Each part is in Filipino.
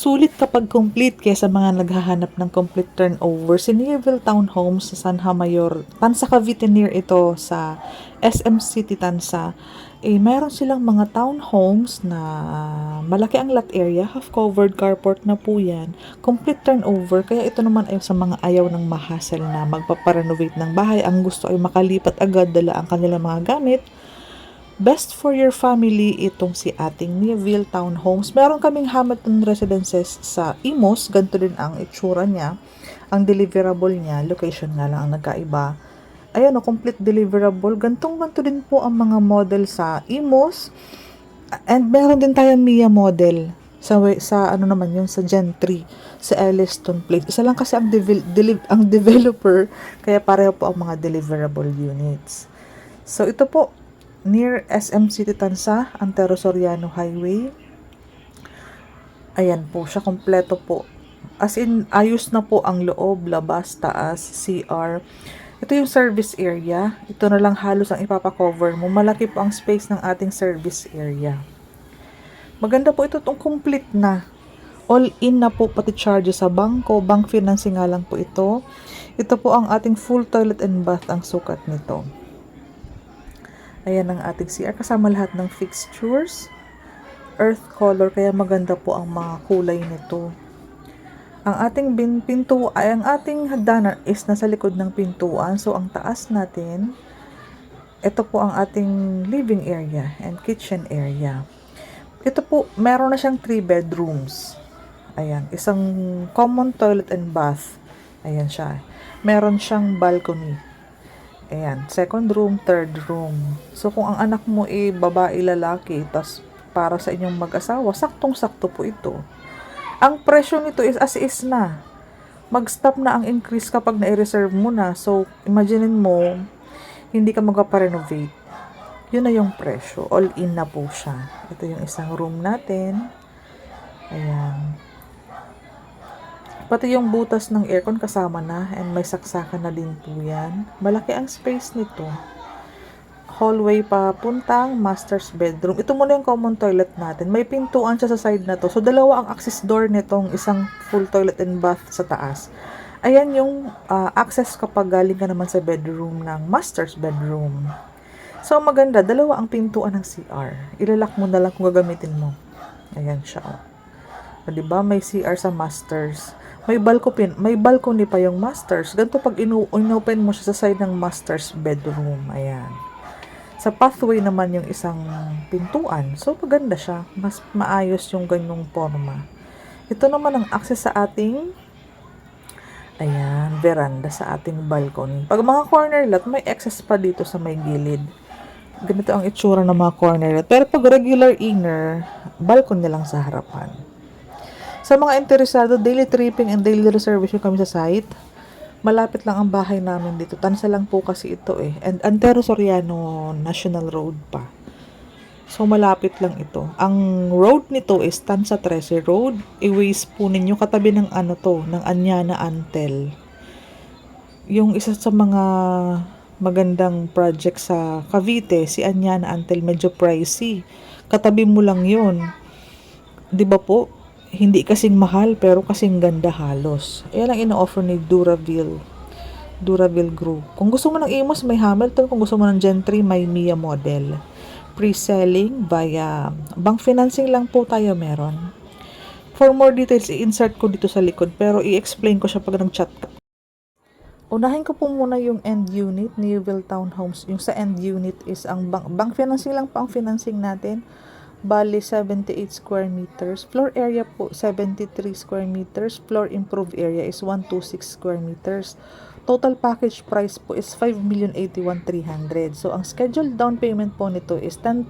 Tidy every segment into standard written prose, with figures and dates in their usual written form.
Sulit kapag complete kaysa mga naghahanap ng complete turnover. Si Nearville Townhomes sa Sanha Mayor, Tansa Cavite near ito sa SM City Tansa. Meron silang mga townhomes na malaki ang lot area, half-covered carport na po yan. Complete turnover, kaya ito naman ay sa mga ayaw ng mahasel na magpaparenovate ng bahay. Ang gusto ay makalipat agad, dala ang kanilang mga gamit. Best for your family itong si ating Nearville Townhomes. Meron kaming Hamilton Residences sa Imos. Ganito din ang itsura niya. Ang deliverable niya, location nga lang ang nagkaiba. Ayan o, complete deliverable. Ganto din po ang mga model sa Imos. And meron din tayo Mia model sa ano naman yun, sa Gen 3, sa Elliston Place. Isa lang kasi ang developer, kaya pareho po ang mga deliverable units. So ito po, near SM City Tansa, Antero Soriano Highway. Ayan po siya, kompleto po. As in, ayos na po ang loob, labas, taas, CR. Ito yung service area. Ito na lang halos ang ipapakover mo. Malaki po ang space ng ating service area. Maganda po ito, itong complete na. All-in na po, pati charges sa bangko. Bank financing nga lang po ito. Ito po ang ating full toilet and bath ang sukat nito. Ayan ang ating CR, kasama lahat ng fixtures. Earth color, kaya maganda po ang mga kulay nito. Ang ating ang ating hagdanan is nasa likod ng pintuan. So, ang taas natin, ito po ang ating living area and kitchen area. Ito po, meron na siyang 3 bedrooms. Ayan, isang common toilet and bath. Ayan siya. Meron siyang balcony. Ayan, second room, third room. So, kung ang anak mo ay babae, lalaki, tas para sa inyong mag-asawa, saktong-sakto po ito. Ang presyo nito is as is na. Mag-stop na ang increase kapag na-reserve mo na. So, imagine mo, hindi ka magpa-renovate. Yun na yung presyo. All in na po siya. Ito yung isang room natin. Ayan. Pati yung butas ng aircon kasama na, and may saksakan na din po yan. Malaki ang space nito. Hallway papuntang master's bedroom. Ito muna yung common toilet natin. May pintuan siya sa side na to. So, dalawa ang access door nitong isang full toilet and bath sa taas. Ayan yung access kapag galing ka naman sa bedroom ng master's bedroom. So, maganda. Dalawa ang pintuan ng CR. Ilalak mo na lang kung gagamitin mo. Ayan siya. Diba? May CR sa masters. May balcony pa yung masters. Ganito pag inopen mo siya sa side ng masters bedroom. Ayan. Sa pathway naman yung isang pintuan. So, maganda siya. Mas maayos yung ganyong forma. Ito naman ang access sa ating veranda, sa ating balcony. Pag mga corner lot, may access pa dito sa may gilid. Ganito ang itsura ng mga corner lot. Pero pag regular inner, balcony lang sa harapan. Sa mga interesado, daily tripping and daily reservation kami sa site. Malapit lang ang bahay namin dito. Tansa lang po kasi ito eh. And Antero Soriano National Road pa. So, malapit lang ito. Ang road nito is Tansa 13 Road. I-waste po ninyo katabi ng ng Anyana Antel. Yung isa sa mga magandang project sa Cavite, si Anyana Antel, medyo pricey. Katabi mo lang yun. Di ba po? Hindi kasing mahal, pero kasing ganda halos. Ayan ang ino-offer ni Duraville Group. Kung gusto mo ng Imos, may Hamilton. Kung gusto mo ng Gen 3, may Mia model. Pre-selling via bank financing lang po tayo meron. For more details, i-insert ko dito sa likod, pero i-explain ko siya pag nag-chat ka. Unahin ko po muna yung end unit, Nearville Townhomes. Yung sa end unit is ang bank financing lang po ang financing natin. Bali, 78 square meters. Floor area po, 73 square meters. Floor improved area is 126 square meters. Total package price po is 5,081,300. So, ang scheduled down payment po nito is 10%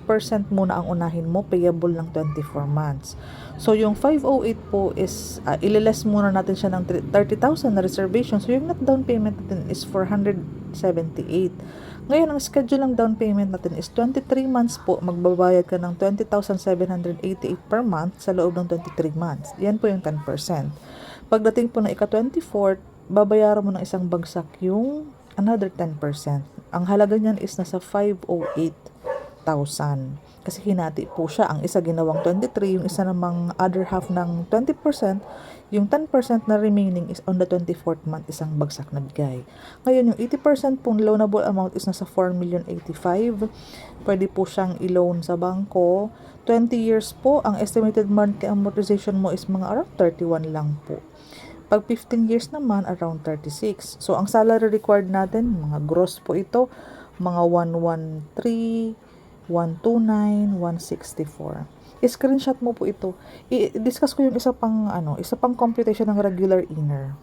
muna ang unahin mo, payable ng 24 months. So, yung 508 po is, ililess muna natin siya ng 30,000 na reservation. So, yung net down payment natin is 478. Ngayon, ang schedule ng down payment natin is 23 months po. Magbabayad ka ng 20,788 per month sa loob ng 23 months. Yan po yung 10%. Pagdating po ng ika-24, babayaran mo ng isang bagsak yung another 10%. Ang halaga niyan is nasa 508,000. Kasi hinati po siya. Ang isa ginawang 23, yung isa namang other half ng 20%, yung 10% na remaining is on the 24th month, isang bagsak na bigay. Ngayon, yung 80% pong loanable amount is nasa 4,085,000. Pwede po siyang i-loan sa bangko. 20 years po, ang estimated monthly amortization mo is mga around 31 lang po. Pag 15 years naman, around 36. So, ang salary required natin, mga gross po ito, mga 113, 129, 164. I-screenshot mo po ito. I-discuss ko yung isa pang computation ng regular inner.